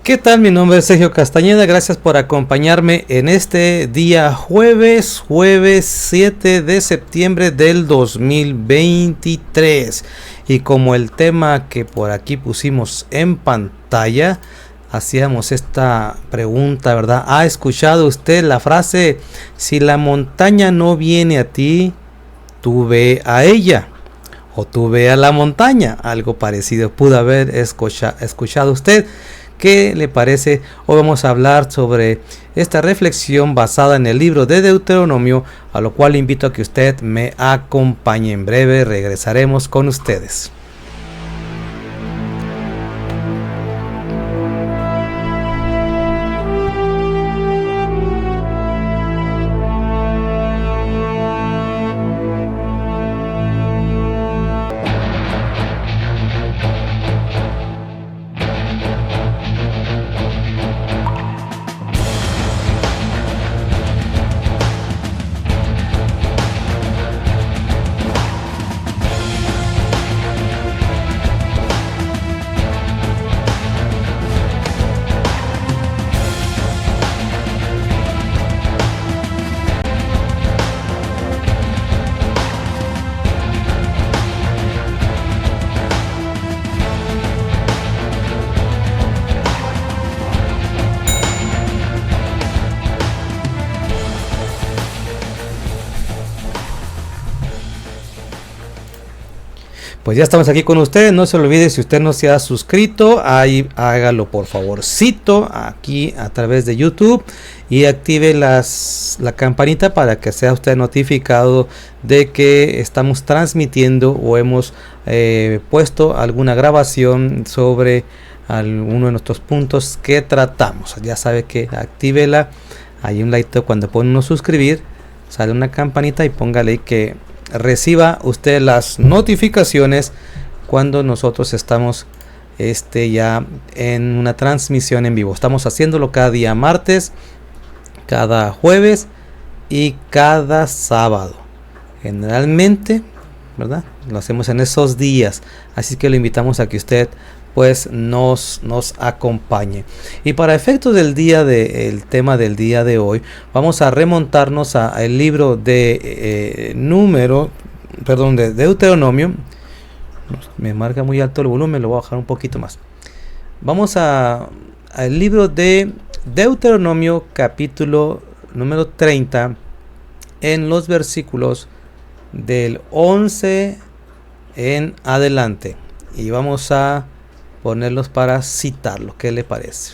¿Qué tal? Mi nombre es Sergio Castañeda, gracias por acompañarme en este día jueves 7 de septiembre del 2023. Y como el tema que por aquí pusimos en pantalla, hacíamos esta pregunta, ¿verdad? ¿Ha escuchado usted la frase, si la montaña no viene a ti, tú ve a ella? O tú ve a la montaña, algo parecido pudo haber escuchado usted. ¿Qué le parece? Hoy vamos a hablar sobre esta reflexión basada en el libro de Deuteronomio, a lo cual invito a que usted me acompañe. En breve regresaremos con ustedes. Pues ya estamos aquí con ustedes. No se olvide, si usted no se ha suscrito, ahí hágalo por favorcito aquí a través de YouTube y active la campanita para que sea usted notificado de que estamos transmitiendo o hemos puesto alguna grabación sobre alguno de nuestros puntos que tratamos. Ya sabe que actívela, hay un ladito cuando pone uno suscribir, sale una campanita y póngale ahí que reciba usted las notificaciones cuando nosotros estamos ya en una transmisión en vivo. Estamos haciéndolo cada día martes, cada jueves y cada sábado. Generalmente, ¿verdad? Lo hacemos en esos días. Así que lo invitamos a que usted pues nos acompañe. Y para efectos del el tema del día de hoy, vamos a remontarnos al libro de de Deuteronomio. Me marca muy alto el volumen, lo voy a bajar un poquito más. Vamos al libro de Deuteronomio, capítulo número 30, en los versículos del 11 en adelante. Y vamos a ponerlos para citarlo. ¿Qué le parece?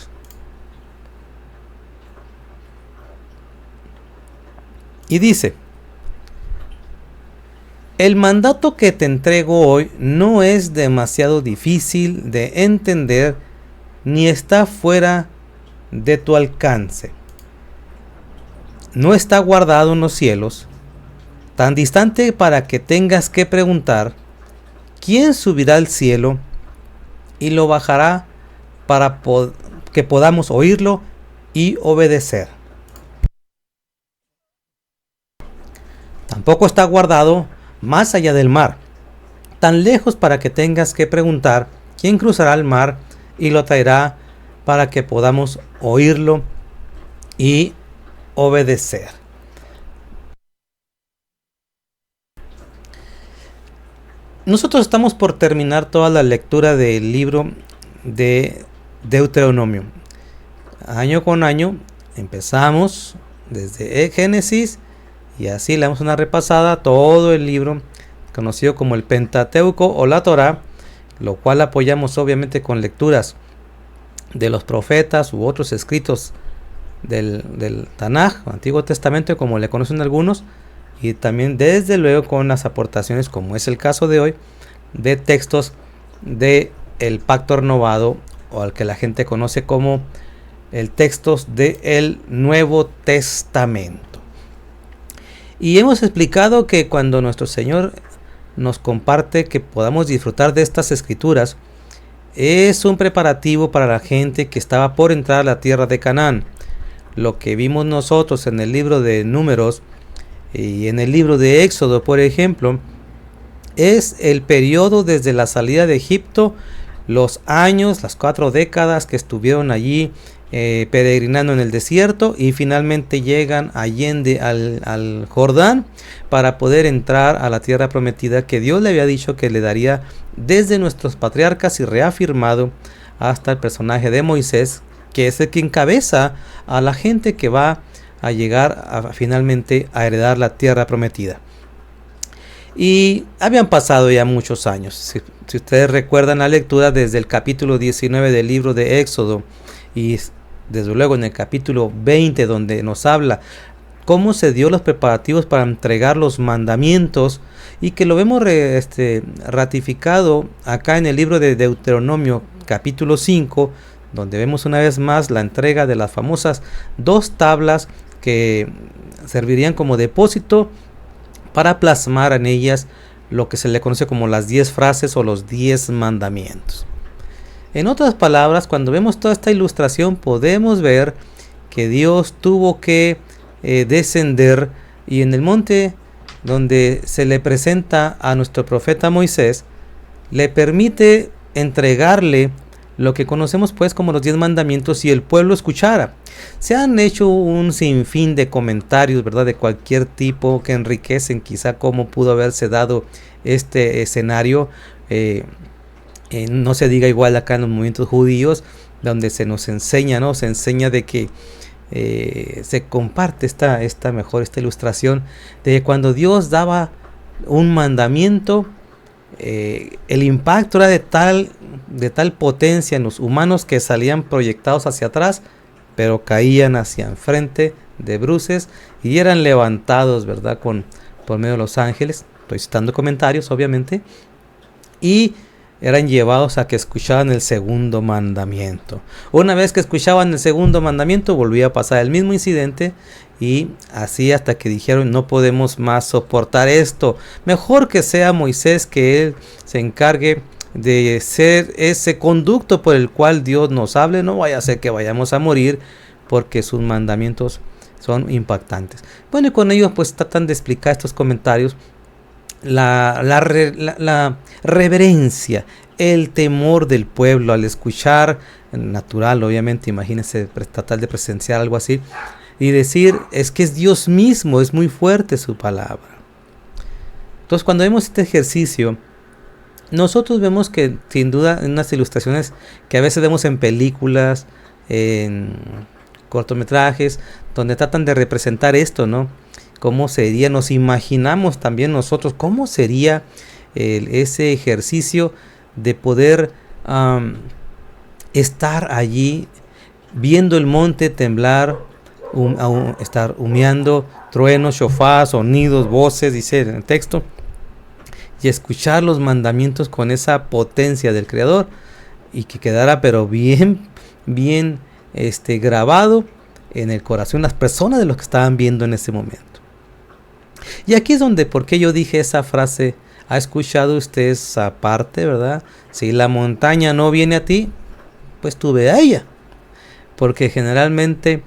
Y dice: el mandato que te entrego hoy no es demasiado difícil de entender ni está fuera de tu alcance. No está guardado en los cielos, tan distante para que tengas que preguntar: ¿quién subirá al cielo y lo bajará para que podamos oírlo y obedecer? Tampoco está guardado más allá del mar, tan lejos para que tengas que preguntar: ¿quién cruzará el mar y lo traerá para que podamos oírlo y obedecer? Nosotros estamos por terminar toda la lectura del libro de Deuteronomio. Año con año empezamos desde Génesis y así le damos una repasada a todo el libro conocido como el Pentateuco o la Torá, lo cual apoyamos obviamente con lecturas de los profetas u otros escritos del Tanaj, Antiguo Testamento, como le conocen algunos, y también desde luego con las aportaciones, como es el caso de hoy, de textos de el Pacto Renovado, o al que la gente conoce como el textos del Nuevo Testamento. Y hemos explicado que cuando nuestro Señor nos comparte que podamos disfrutar de estas escrituras, es un preparativo para la gente que estaba por entrar a la tierra de Canaán. Lo que vimos nosotros en el libro de Números y en el libro de Éxodo, por ejemplo, es el periodo desde la salida de Egipto los años, las 4 décadas que estuvieron allí peregrinando en el desierto, y finalmente llegan allende al Jordán para poder entrar a la tierra prometida que Dios le había dicho que le daría desde nuestros patriarcas, y reafirmado hasta el personaje de Moisés, que es el que encabeza a la gente que va a llegar finalmente a heredar la tierra prometida. Y habían pasado ya muchos años. Si ustedes recuerdan la lectura desde el capítulo 19 del libro de Éxodo, y desde luego en el capítulo 20, donde nos habla cómo se dio los preparativos para entregar los mandamientos, y que lo vemos ratificado acá en el libro de Deuteronomio capítulo 5, donde vemos una vez más la entrega de las famosas 2 tablas que servirían como depósito para plasmar en ellas lo que se le conoce como las 10 frases o los 10 mandamientos. En otras palabras, cuando vemos toda esta ilustración, podemos ver que Dios tuvo que descender, y en el monte donde se le presenta a nuestro profeta Moisés, le permite entregarle lo que conocemos pues como los 10 mandamientos, y el pueblo escuchara. Se han hecho un sinfín de comentarios, ¿verdad?, de cualquier tipo, que enriquecen quizá cómo pudo haberse dado este escenario. No se diga igual acá en los movimientos judíos, donde se nos enseña, ¿no? Se enseña de que se comparte esta ilustración de que cuando Dios daba un mandamiento, el impacto era de tal potencia en los humanos que salían proyectados hacia atrás, pero caían hacia enfrente de bruces y eran levantados, ¿verdad?, por medio de los ángeles. Estoy citando comentarios, obviamente, y eran llevados a que escuchaban el segundo mandamiento. Una vez que escuchaban el segundo mandamiento, volvía a pasar el mismo incidente, y así hasta que dijeron: no podemos más soportar esto, mejor que sea Moisés, que él se encargue de ser ese conducto por el cual Dios nos hable, no vaya a ser que vayamos a morir, porque sus mandamientos son impactantes. Bueno, y con ellos pues tratan de explicar estos comentarios la reverencia, el temor del pueblo al escuchar, natural obviamente, imagínense tratar de presenciar algo así y decir: es que es Dios mismo, es muy fuerte su palabra. Entonces, cuando vemos este ejercicio, nosotros vemos que sin duda en unas ilustraciones que a veces vemos en películas, en cortometrajes, donde tratan de representar esto, ¿no? ¿Cómo sería? Nos imaginamos también nosotros cómo sería ese ejercicio de poder estar allí viendo el monte temblar, estar humeando, truenos, shofar, sonidos, voces, dice en el texto, y escuchar los mandamientos con esa potencia del Creador, y que quedara pero bien grabado en el corazón de las personas de los que estaban viendo en ese momento. Y aquí es donde, porque yo dije esa frase: ¿ha escuchado usted esa parte, verdad? Si la montaña no viene a ti, pues tú ve a ella. Porque generalmente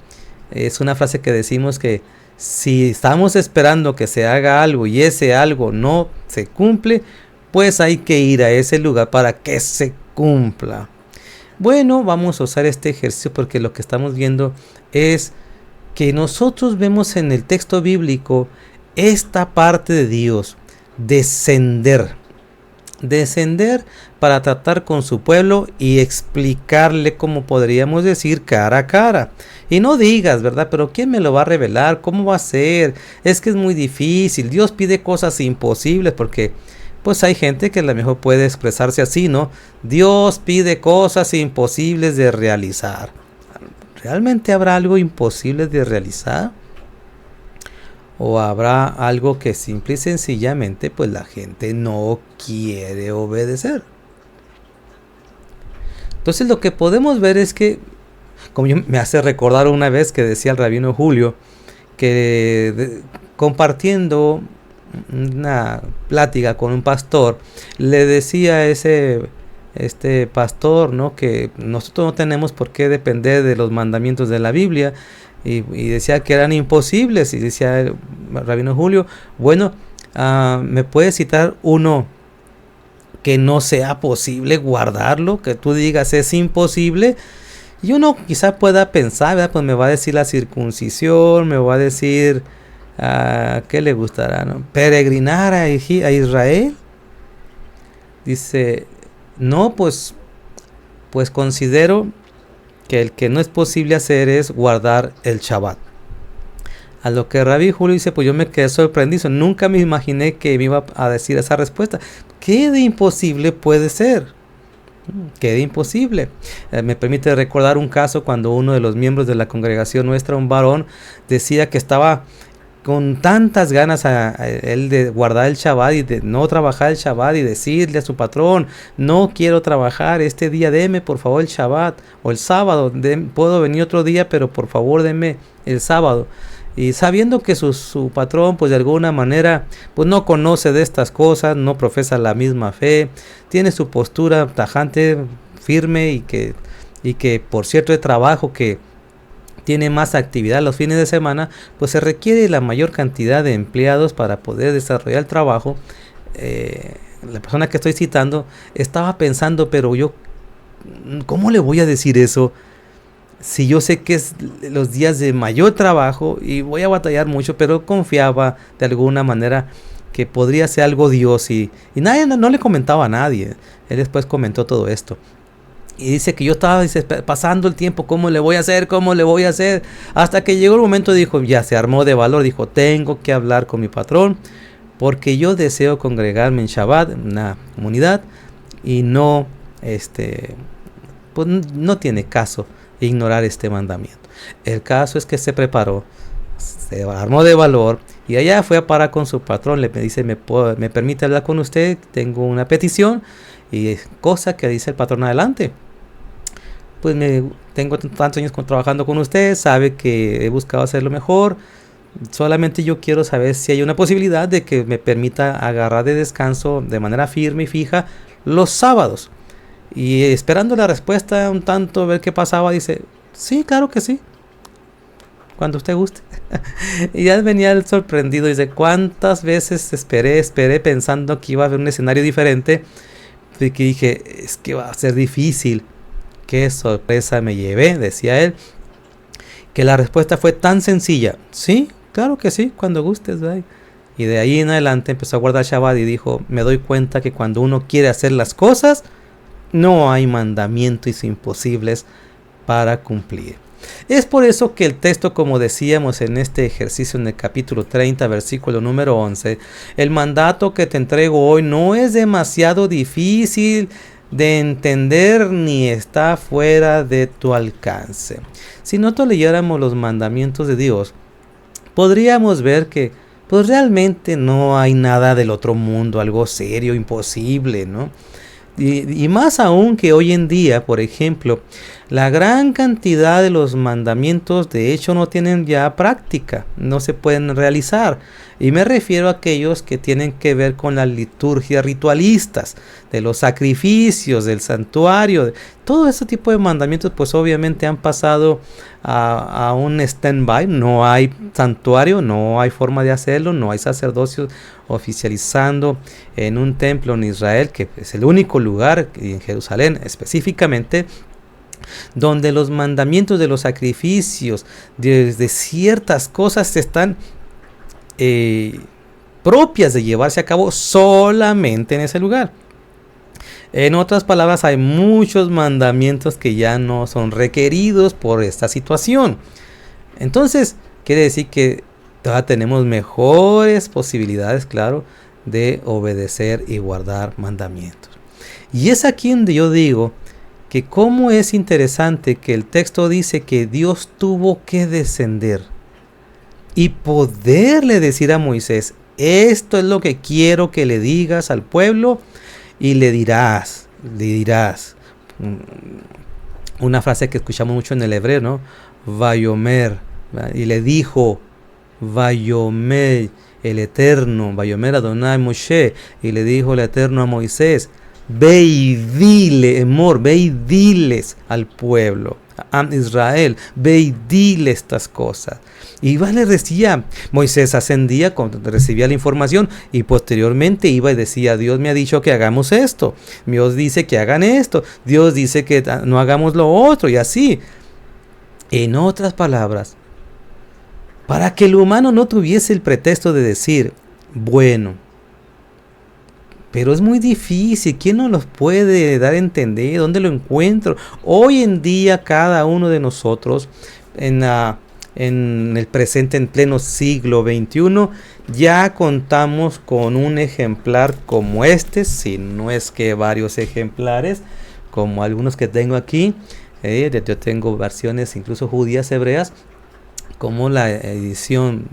es una frase que decimos que si estamos esperando que se haga algo y ese algo no se cumple, pues hay que ir a ese lugar para que se cumpla. Bueno, vamos a usar este ejercicio porque lo que estamos viendo es que nosotros vemos en el texto bíblico esta parte de Dios, descender para tratar con su pueblo y explicarle, como podríamos decir, cara a cara. Y no digas, ¿verdad? Pero ¿quién me lo va a revelar? ¿Cómo va a ser? Es que es muy difícil. Dios pide cosas imposibles, porque pues hay gente que a lo mejor puede expresarse así, ¿no? Dios pide cosas imposibles de realizar. ¿Realmente habrá algo imposible de realizar? ¿O habrá algo que simple y sencillamente pues la gente no quiere obedecer? Entonces lo que podemos ver es que, como me hace recordar una vez que decía el rabino Julio, que compartiendo una plática con un pastor, le decía a este pastor, ¿no?, que nosotros no tenemos por qué depender de los mandamientos de la Biblia, y decía que eran imposibles. Y decía el rabino Julio: bueno, ¿me puede citar uno que no sea posible guardarlo, que tú digas es imposible. Y uno quizá pueda pensar, ¿verdad? Pues me va a decir la circuncisión, me va a decir, ¿qué le gustará, no? Peregrinar a Israel. Dice, no, pues considero que el que no es posible hacer es guardar el Shabbat. A lo que Rabbi Julio dice, pues yo me quedé sorprendido, nunca me imaginé que me iba a decir esa respuesta. ¿Qué de imposible puede ser? ¿Qué de imposible? Me permite recordar un caso cuando uno de los miembros de la congregación nuestra, un varón, decía que estaba con tantas ganas a él de guardar el Shabbat y de no trabajar el Shabbat y decirle a su patrón, no quiero trabajar este día, deme por favor el Shabbat o el sábado, puedo venir otro día, pero por favor deme el sábado. Y sabiendo que su patrón pues de alguna manera pues no conoce de estas cosas, no profesa la misma fe, tiene su postura tajante, firme y que por cierto de trabajo que tiene más actividad los fines de semana, pues se requiere la mayor cantidad de empleados para poder desarrollar el trabajo. La persona que estoy citando estaba pensando, pero yo, ¿cómo le voy a decir eso? Si yo sé que es los días de mayor trabajo y voy a batallar mucho, pero confiaba de alguna manera que podría ser algo Dios y nadie, no le comentaba a nadie. Él después comentó todo esto. Y dice que yo estaba pasando el tiempo, ¿cómo le voy a hacer? ¿Cómo le voy a hacer? Hasta que llegó el momento, dijo, ya se armó de valor, dijo, tengo que hablar con mi patrón porque yo congregarme en Shabbat, en una comunidad, y no, pues no tiene caso ignorar este mandamiento. El caso es que se preparó, se armó de valor y allá fue a parar con su patrón. Le dice, me permite hablar con usted, tengo una petición, y cosa que dice el patrón, adelante. Pues tengo tantos años trabajando con usted, sabe que he buscado hacerlo mejor, solamente yo quiero saber si hay una posibilidad de que me permita agarrar de descanso de manera firme y fija los sábados. Y esperando la respuesta un tanto, ver qué pasaba, dice, sí, claro que sí, cuando usted guste. Y ya venía el sorprendido, dice, ¿cuántas veces esperé pensando que iba a haber un escenario diferente? Y que dije, es que va a ser difícil. Qué sorpresa me llevé, decía él, que la respuesta fue tan sencilla, sí, claro que sí, cuando gustes, ¿verdad? Y de ahí en adelante empezó a guardar Shabbat y dijo, me doy cuenta que cuando uno quiere hacer las cosas, no hay mandamientos imposibles para cumplir. Es por eso que el texto, como decíamos en este ejercicio en el capítulo 30, versículo número 11, el mandato que te entrego hoy no es demasiado difícil de entender ni está fuera de tu alcance. Si nosotros leyéramos los mandamientos de Dios, podríamos ver que pues realmente no hay nada del otro mundo, algo serio, imposible, ¿no? Y más aún que hoy en día, por ejemplo, la gran cantidad de los mandamientos de hecho no tienen ya práctica, no se pueden realizar. Y me refiero a aquellos que tienen que ver con las liturgias ritualistas, de los sacrificios, del santuario. Todo ese tipo de mandamientos pues obviamente han pasado a un stand-by. No hay santuario, no hay forma de hacerlo, no hay sacerdocio oficializando en un templo en Israel, que es el único lugar en Jerusalén específicamente, donde los mandamientos de los sacrificios, de ciertas cosas están propias de llevarse a cabo solamente en ese lugar. En otras palabras, hay muchos mandamientos que ya no son requeridos por esta situación. Entonces, quiere decir que todavía tenemos mejores posibilidades, claro, de obedecer y guardar mandamientos. Y es aquí donde yo digo que cómo es interesante que el texto dice que Dios tuvo que descender y poderle decir a Moisés, esto es lo que quiero que le digas al pueblo, y le dirás, una frase que escuchamos mucho en el hebreo, ¿no? Vayomer, y le dijo, Vayomer, el Eterno, Vayomer Adonai Moshe, y le dijo el Eterno a Moisés, ve y dile, Emor, ve y diles al pueblo, a Israel, ve y dile estas cosas. Y iba, le decía, Moisés ascendía cuando recibía la información y posteriormente iba y decía, Dios me ha dicho que hagamos esto, Dios dice que hagan esto, Dios dice que no hagamos lo otro, y así. En otras palabras, para que el humano no tuviese el pretexto de decir, bueno, pero es muy difícil, ¿quién nos los puede dar a entender? ¿Dónde lo encuentro? Hoy en día cada uno de nosotros en el presente, en pleno siglo XXI, ya contamos con un ejemplar como este, si no es que varios ejemplares, como algunos que tengo aquí. Yo tengo versiones incluso judías, hebreas, como la edición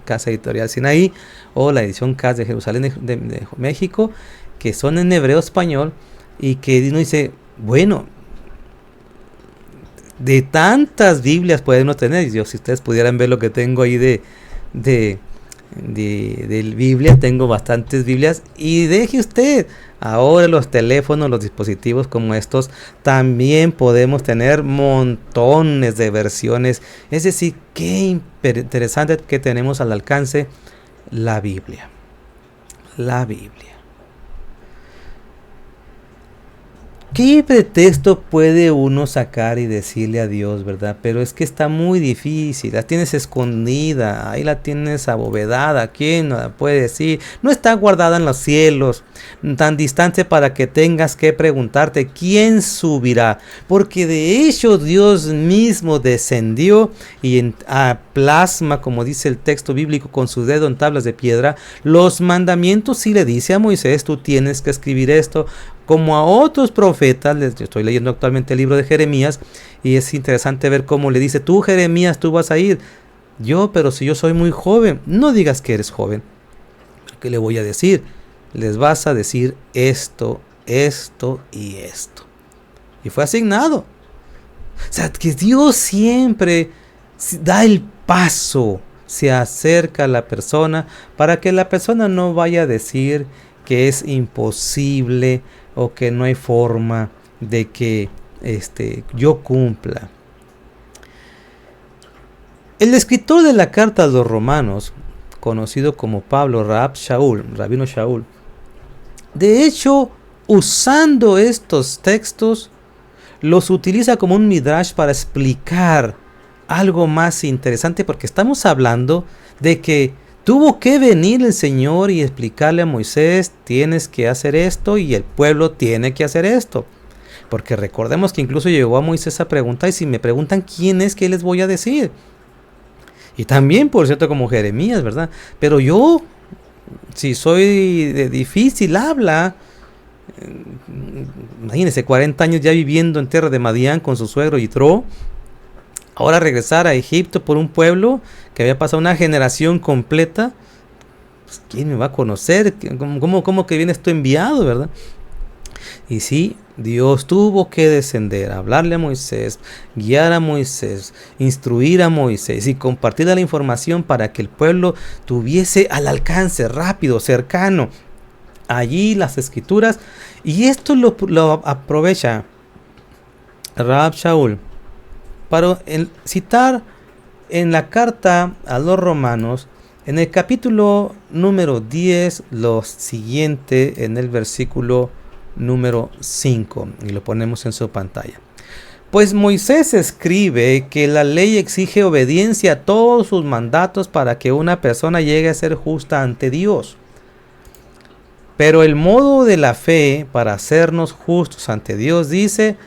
Casa Editorial Sinaí o la edición Casa de Jerusalén de México, que son en hebreo español, y que uno dice, bueno, de tantas Biblias podemos tener. Yo, si ustedes pudieran ver lo que tengo ahí de Biblia, tengo bastantes Biblias, y deje usted, ahora los teléfonos, los dispositivos como estos, también podemos tener montones de versiones. Es decir, qué interesante que tenemos al alcance la Biblia. La Biblia. ¿Qué pretexto puede uno sacar y decirle a Dios, verdad? Pero es que está muy difícil, la tienes escondida, ahí la tienes abovedada, ¿quién no la puede decir? No está guardada en los cielos, tan distante para que tengas que preguntarte quién subirá. Porque de hecho Dios mismo descendió y plasma, como dice el texto bíblico, con su dedo en tablas de piedra, los mandamientos, y le dice a Moisés, tú tienes que escribir esto, como a otros profetas. Estoy leyendo actualmente el libro de Jeremías, y es interesante ver cómo le dice, tú Jeremías, tú vas a ir. Pero si yo soy muy joven, no digas que eres joven. ¿Qué le voy a decir? Les vas a decir esto, esto y esto. Y fue asignado. O sea, que Dios siempre da el paso, se acerca a la persona para que la persona no vaya a decir que es imposible o que no hay forma de que yo cumpla. El escritor de la carta a los Romanos, conocido como Pablo, Rabino Shaul, de hecho, usando estos textos, los utiliza como un midrash para explicar algo más interesante, porque estamos hablando de que tuvo que venir el Señor y explicarle a Moisés, tienes que hacer esto, y el pueblo tiene que hacer esto. Porque recordemos que incluso llegó a Moisés a preguntar, y si me preguntan quién es, ¿qué les voy a decir? Y también, por cierto, como Jeremías, ¿verdad? Pero yo, si soy de difícil habla, imagínense, 40 años ya viviendo en tierra de Madián con su suegro Yitro, ahora regresar a Egipto por un pueblo que había pasado una generación completa, pues, ¿quién me va a conocer? ¿Cómo que vienes tú enviado, verdad? Y sí, Dios tuvo que descender, hablarle a Moisés, guiar a Moisés, instruir a Moisés y compartir la información para que el pueblo tuviese al alcance, rápido, cercano, allí las escrituras. Y esto lo aprovecha Rab Shaul para citar en la carta a los Romanos, en el capítulo número 10, lo siguiente, en el versículo número 5, y lo ponemos en su pantalla. Pues Moisés escribe que la ley exige obediencia a todos sus mandatos para que una persona llegue a ser justa ante Dios. Pero el modo de la fe para hacernos justos ante Dios dice: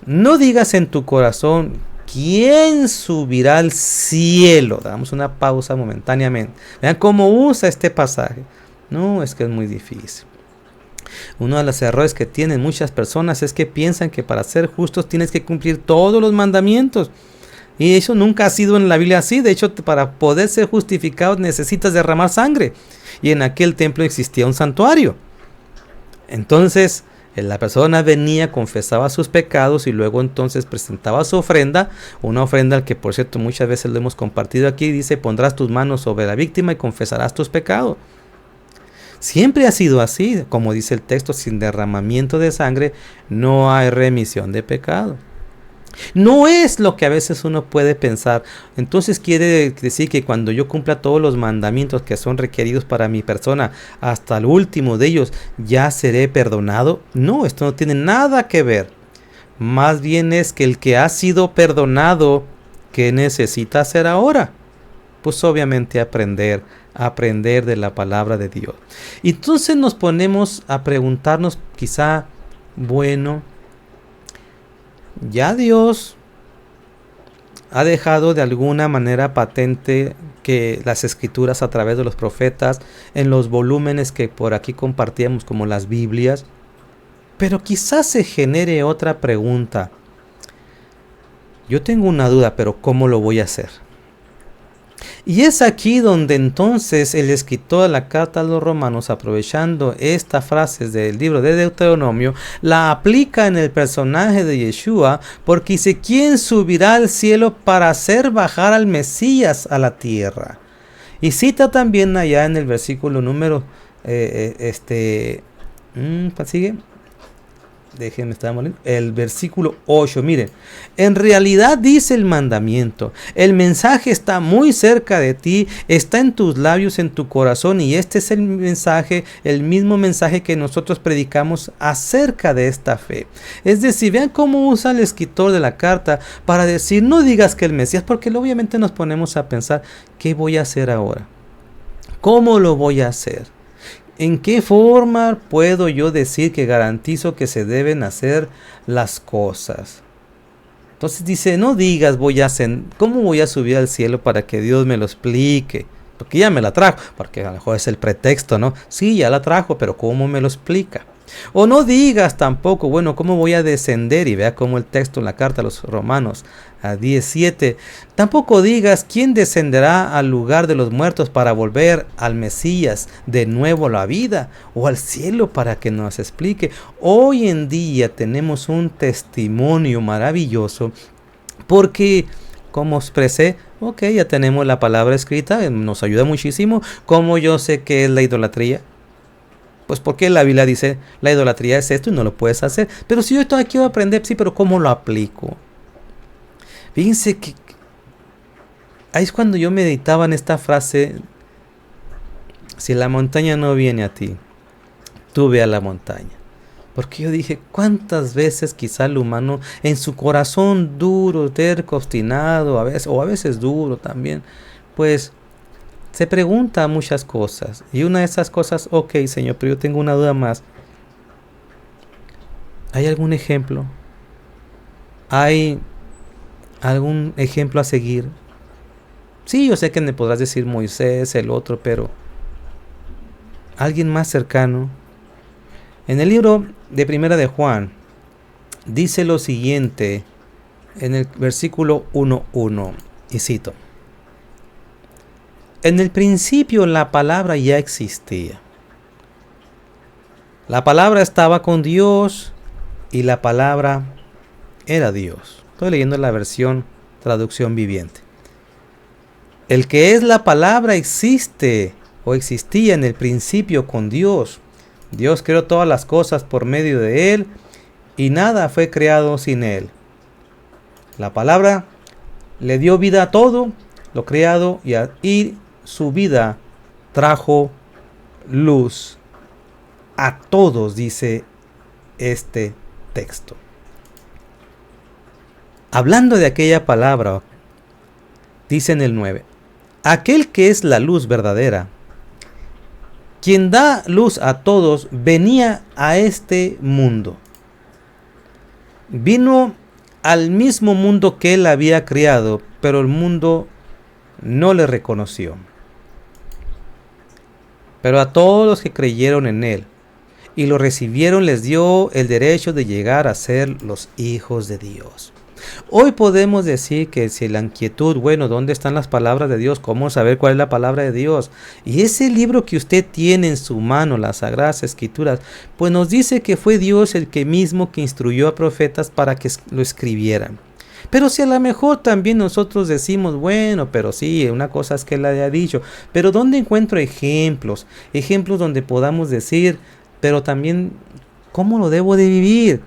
no digas en tu corazón, ¿quién subirá al cielo? Damos una pausa momentáneamente. Vean cómo usa este pasaje. No, es que es muy difícil. Uno de los errores que tienen muchas personas es que piensan que para ser justos tienes que cumplir todos los mandamientos. Y eso nunca ha sido en la Biblia así. De hecho, para poder ser justificado necesitas derramar sangre. Y en aquel templo existía un santuario. Entonces, la persona venía, confesaba sus pecados y luego entonces presentaba su ofrenda. Una ofrenda al que, por cierto, muchas veces lo hemos compartido aquí. Dice, pondrás tus manos sobre la víctima y confesarás tus pecados. Siempre ha sido así, como dice el texto, sin derramamiento de sangre no hay remisión de pecado. No es lo que a veces uno puede pensar. Entonces quiere decir que cuando yo cumpla todos los mandamientos que son requeridos para mi persona, hasta el último de ellos, ya seré perdonado. No, esto no tiene nada que ver. Más bien es que el que ha sido perdonado, ¿qué necesita hacer ahora? Pues obviamente aprender de la palabra de Dios. Y entonces nos ponemos a preguntarnos quizá, bueno, ya Dios ha dejado de alguna manera patente que las escrituras a través de los profetas, en los volúmenes que por aquí compartíamos como las Biblias, pero quizás se genere otra pregunta. Yo tengo una duda, pero ¿cómo lo voy a hacer? Y es aquí donde entonces el escritor de la carta a los Romanos, aprovechando esta frase del libro de Deuteronomio, la aplica en el personaje de Yeshua, porque dice: ¿quién subirá al cielo para hacer bajar al Mesías a la tierra? Y cita también allá en el versículo número, sigue. Déjenme estar moliendo. El versículo 8, miren, en realidad dice el mandamiento: el mensaje está muy cerca de ti, está en tus labios, en tu corazón, y este es el mensaje, el mismo mensaje que nosotros predicamos acerca de esta fe. Es decir, vean cómo usa el escritor de la carta para decir: no digas que el Mesías, porque obviamente nos ponemos a pensar, ¿qué voy a hacer ahora? ¿Cómo lo voy a hacer? ¿En qué forma puedo yo decir que garantizo que se deben hacer las cosas? Entonces dice: no digas ¿cómo voy a subir al cielo para que Dios me lo explique? Porque ya me la trajo, porque a lo mejor es el pretexto, ¿no? Sí, ya la trajo, pero ¿cómo me lo explica? O no digas tampoco, bueno, ¿cómo voy a descender? Y vea cómo el texto en la carta a los Romanos a 17, tampoco digas quién descenderá al lugar de los muertos para volver al Mesías de nuevo a la vida, o al cielo para que nos explique. Hoy en día tenemos un testimonio maravilloso, porque como expresé, ya tenemos la palabra escrita, nos ayuda muchísimo. ¿Cómo yo sé qué es la idolatría? Pues porque la Biblia dice: la idolatría es esto y no lo puedes hacer. Pero si yo todavía quiero aprender, sí, pero ¿cómo lo aplico? Fíjense que ahí es cuando yo meditaba en esta frase: si la montaña no viene a ti, tú ve a la montaña. Porque yo dije, ¿cuántas veces quizá el humano en su corazón duro, terco, obstinado, a veces duro también, pues se pregunta muchas cosas? Y una de esas cosas: ok, Señor, pero yo tengo una duda más. ¿Hay algún ejemplo? ¿Hay algún ejemplo a seguir? Sí, yo sé que me podrás decir Moisés, el otro, pero ¿alguien más cercano? En el libro de Primera de Juan dice lo siguiente en el versículo 1:1, y cito: en el principio la palabra ya existía. La palabra estaba con Dios y la palabra era Dios. Estoy leyendo la versión traducción viviente. El que es la palabra existe o existía en el principio con Dios. Dios creó todas las cosas por medio de Él y nada fue creado sin Él. La palabra le dio vida a todo lo creado y su vida trajo luz a todos, dice este texto. Hablando de aquella palabra, dice en el 9: aquel que es la luz verdadera, quien da luz a todos, venía a este mundo. Vino al mismo mundo que él había creado, pero el mundo no le reconoció. Pero a todos los que creyeron en él y lo recibieron, les dio el derecho de llegar a ser los hijos de Dios. Hoy podemos decir que si la inquietud, bueno, ¿dónde están las palabras de Dios? ¿Cómo saber cuál es la palabra de Dios? Y ese libro que usted tiene en su mano, las Sagradas Escrituras, pues nos dice que fue Dios el que mismo que instruyó a profetas para que lo escribieran. Pero si a lo mejor también nosotros decimos, bueno, pero sí, una cosa es que él haya dicho, pero ¿dónde encuentro ejemplos? Ejemplos donde podamos decir, pero también, ¿cómo lo debo de vivir?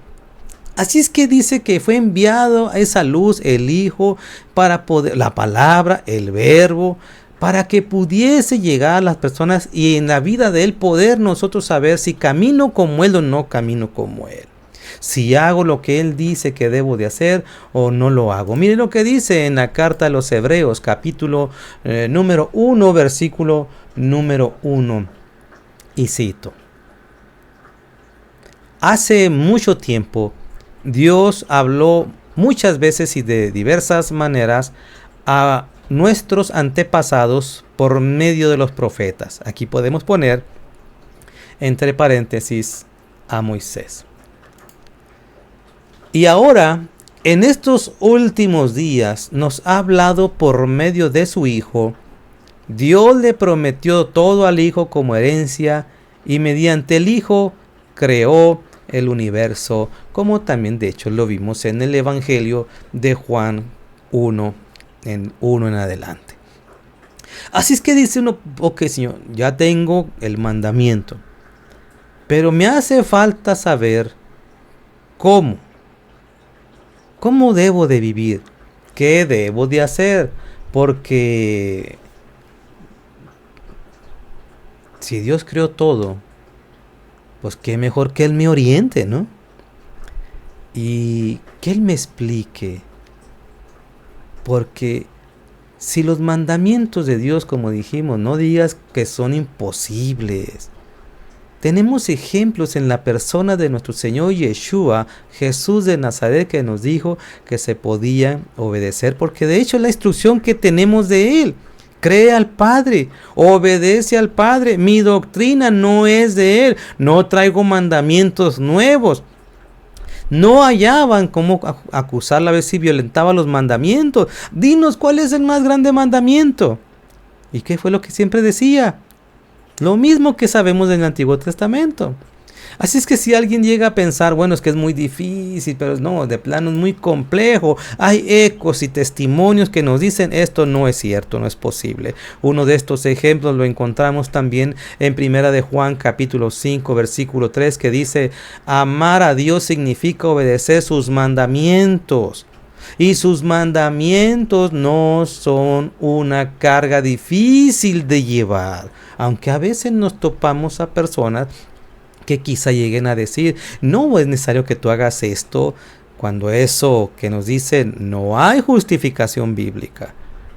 Así es que dice que fue enviado a esa luz el Hijo para poder, la palabra, el verbo, para que pudiese llegar a las personas y en la vida de Él poder nosotros saber si camino como Él o no camino como Él. Si hago lo que Él dice que debo de hacer o no lo hago. Miren lo que dice en la carta a los Hebreos, capítulo número 1, versículo número 1. Y cito: hace mucho tiempo Dios habló muchas veces y de diversas maneras a nuestros antepasados por medio de los profetas. Aquí podemos poner entre paréntesis a Moisés. Y ahora, en estos últimos días, nos ha hablado por medio de su Hijo. Dios le prometió todo al Hijo como herencia y mediante el Hijo creó el universo, como también de hecho lo vimos en el Evangelio de Juan 1 en adelante. Así es que dice uno: ok, Señor, ya tengo el mandamiento, pero me hace falta saber cómo debo de vivir, qué debo de hacer, porque si Dios creó todo, pues qué mejor que Él me oriente, ¿no? Y que Él me explique. Porque si los mandamientos de Dios, como dijimos, no digas que son imposibles. Tenemos ejemplos en la persona de nuestro Señor Yeshua, Jesús de Nazaret, que nos dijo que se podía obedecer, porque de hecho es la instrucción que tenemos de Él. Cree al Padre, obedece al Padre. Mi doctrina no es de Él, no traigo mandamientos nuevos. No hallaban cómo acusarla a ver si violentaba los mandamientos. Dinos cuál es el más grande mandamiento. ¿Y qué fue lo que siempre decía? Lo mismo que sabemos del Antiguo Testamento. Así es que si alguien llega a pensar, bueno, es que es muy difícil, pero no, de plano es muy complejo. Hay ecos y testimonios que nos dicen esto no es cierto, no es posible. Uno de estos ejemplos lo encontramos también en Primera de Juan, capítulo 5, versículo 3, que dice: amar a Dios significa obedecer sus mandamientos. Y sus mandamientos no son una carga difícil de llevar. Aunque a veces nos topamos a personas que quizá lleguen a decir: no es necesario que tú hagas esto, cuando eso que nos dicen no hay justificación bíblica.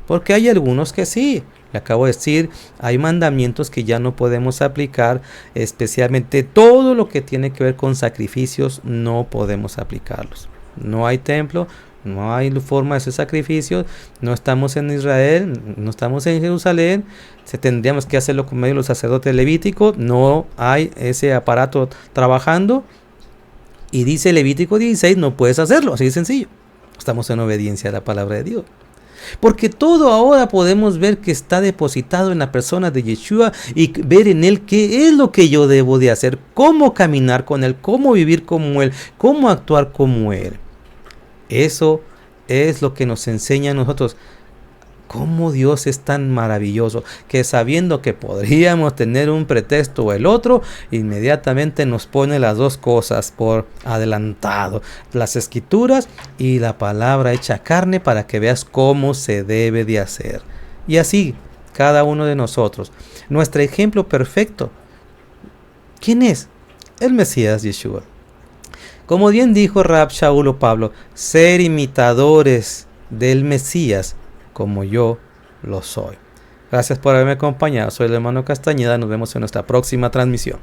Porque hay algunos que sí. Le acabo de decir, hay mandamientos que ya no podemos aplicar, especialmente todo lo que tiene que ver con sacrificios, no podemos aplicarlos. No hay templo, no hay forma de hacer sacrificios, no estamos en Israel, no estamos en Jerusalén, tendríamos que hacerlo con medio de los sacerdotes levíticos, no hay ese aparato trabajando, y dice Levítico 16, no puedes hacerlo, así de sencillo. Estamos en obediencia a la palabra de Dios. Porque todo ahora podemos ver que está depositado en la persona de Yeshua y ver en Él qué es lo que yo debo de hacer, cómo caminar con Él, cómo vivir como Él, cómo actuar como Él. Eso es lo que nos enseña a nosotros cómo Dios es tan maravilloso, que sabiendo que podríamos tener un pretexto o el otro, inmediatamente nos pone las dos cosas por adelantado, las escrituras y la palabra hecha carne, para que veas cómo se debe de hacer. Y así, cada uno de nosotros, nuestro ejemplo perfecto, ¿quién es? El Mesías Yeshua. Como bien dijo Rab Shaul o Pablo, ser imitadores del Mesías como yo lo soy. Gracias por haberme acompañado. Soy el hermano Castañeda. Nos vemos en nuestra próxima transmisión.